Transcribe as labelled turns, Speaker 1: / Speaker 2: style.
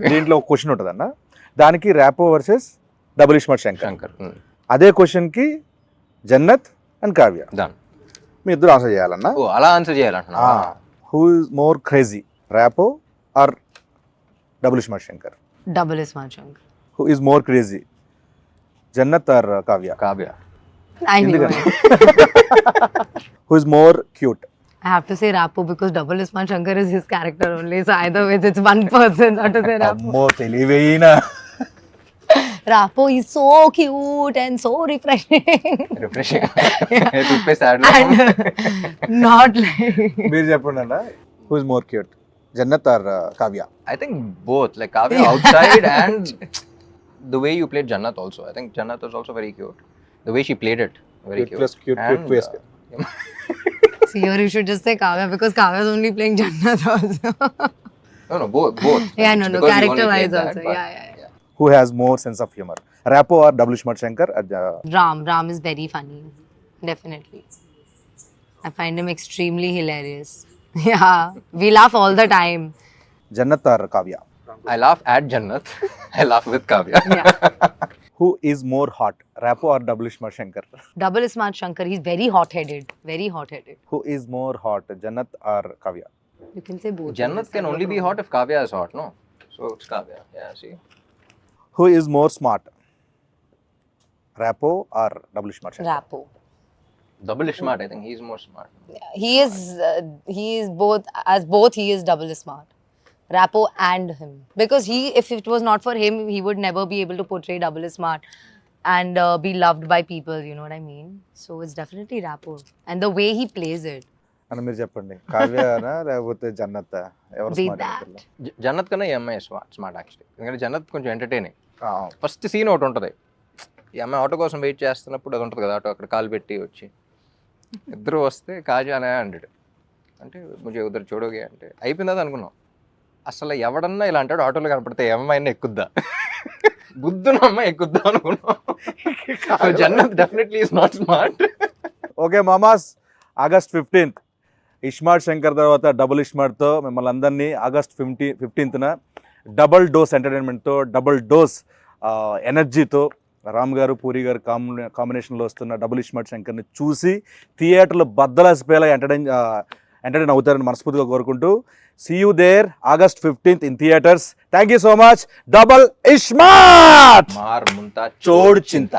Speaker 1: దీంట్లో ఒక క్వశ్చన్ ఉంటుంది అన్న, దానికి ర్యాపో వర్సెస్ డబుల్ ఇస్మార్ట్ శంకర్.
Speaker 2: శంకర్
Speaker 1: అదే క్వశ్చన్కి జన్నత్ అండ్ కావ్య
Speaker 2: డన్.
Speaker 1: మీ ఇద్దరు ఆన్సర్ చేయాలన్నా.
Speaker 2: ఓ అలా ఆన్సర్ చేయాలంటున్నా.
Speaker 1: Who is more crazy, Rapo or double iSmart Shankar?
Speaker 3: Double Ismail Shankar.
Speaker 1: Who is more crazy, Jannat or Kavya?
Speaker 2: Kavya.
Speaker 3: I knew
Speaker 1: ఎందుకని?
Speaker 3: it.
Speaker 1: Who is more cute?
Speaker 3: I have to say Rapo because Double Ismail Shankar is his character only. So either way, it's one person. Not to say Rapo.
Speaker 1: అమ్మో తెలివైన.
Speaker 3: Rapo is so cute and so refreshing.
Speaker 2: Refreshing. Toothpaste ad.
Speaker 3: And not like.
Speaker 1: మీరు చెప్పండి అన్న, who is more cute, Jannat or Kavya?
Speaker 2: I think both, like Kavya outside and the way you played Jannat also. I think Jannat was also very cute. The way she played it, very
Speaker 1: Cute
Speaker 2: cute.
Speaker 1: plus cute,
Speaker 2: And,
Speaker 1: cute plus cute.
Speaker 3: See, here you should just say Kavya because Kavya is only playing Jannat also.
Speaker 2: No, both.
Speaker 3: Yeah,
Speaker 2: It's
Speaker 3: no,
Speaker 2: because you only
Speaker 3: character wise
Speaker 2: played that,
Speaker 3: also.
Speaker 2: but-
Speaker 3: Yeah.
Speaker 1: Who has more sense of humor, Rapo or double Ishmael Shankar?
Speaker 3: Ram is very funny. Definitely. I find him extremely hilarious. Yeah. We laugh all the time.
Speaker 1: Jannat or Kavya?
Speaker 2: I laugh at Jannat. I laugh with Kavya.
Speaker 3: Yeah.
Speaker 1: Who is more hot, Rapo or double Ishmael Shankar?
Speaker 3: Double Ismail Shankar, he's very hot-headed. Very hot-headed.
Speaker 1: Who is more hot, Jannat or Kavya?
Speaker 3: You can say both.
Speaker 2: Jannat can only be hot if Kavya is hot, no? So it's Kavya. Yeah, see.
Speaker 1: Who is more smart, Rapo or double Ishmael Shankar?
Speaker 3: Rapo.
Speaker 2: Double smart. I think he's more smart.
Speaker 3: He is both, as both he is double smart. Rapo and him. Because if it was not for him, he would never be able to portray double smart and be loved by people, you know what I mean? So it's definitely Rapo. And the way he plays it.
Speaker 1: అని మీరు చెప్పండి, కావ్యనా లేకపోతే జన్నత్? ఎవరు
Speaker 3: Be
Speaker 1: smart
Speaker 3: that.
Speaker 1: అనుకుంటున్నారు?
Speaker 2: జన్నత్ కన్నా ఈ అమ్మాయి smart actually. ఎందుకంటే జన్నత్ కొంచెం ఎంటర్టైనింగ్. ఫస్ట్ సీన్ ఒకటి ఉంటుంది, ఈ అమ్మాయి ఆటో కోసం వెయిట్ చేస్తున్నప్పుడు అది ఉంటుంది కదా, ఆటో అక్కడ కాలు పెట్టి వచ్చి ఇద్దరు వస్తే కాజానే అంటాడు, అంటే ముజే ఉద్దరు చూడోగే అంటే అయిపోయిందా అనుకున్నాం. అసలు ఎవడన్నా ఇలా అంటాడు ఆటోలో కనపడితే ఏ అమ్మాయినా ఎక్కుద్దా, బుద్ధున్న అమ్మాయి ఎక్కుద్దా అనుకున్నాం. So Jannat definitely is not smart.
Speaker 1: Okay మామాస్, ఆగస్ట్ 15th ఇస్మార్ట్ శంకర్ తర్వాత డబుల్ ఇస్మార్ట్తో మిమ్మల్ని అందరినీ ఆగస్ట్ 15th డబుల్ డోస్ ఎంటర్టైన్మెంట్తో, డబుల్ డోస్ ఎనర్జీతో రామ్ గారు పూరి గారు కాంబినేషన్లో వస్తున్న డబుల్ ఇస్మార్ట్ శంకర్ని చూసి థియేటర్లో బద్దలాసిపోయేలా ఎంటర్టైన్ అవుతారని మనస్ఫూర్తిగా కోరుకుంటూ, see you there August 15th in theatres. Thank you so much. Double iSmart
Speaker 2: మార్ ముంతా
Speaker 1: చోడ్ చింత.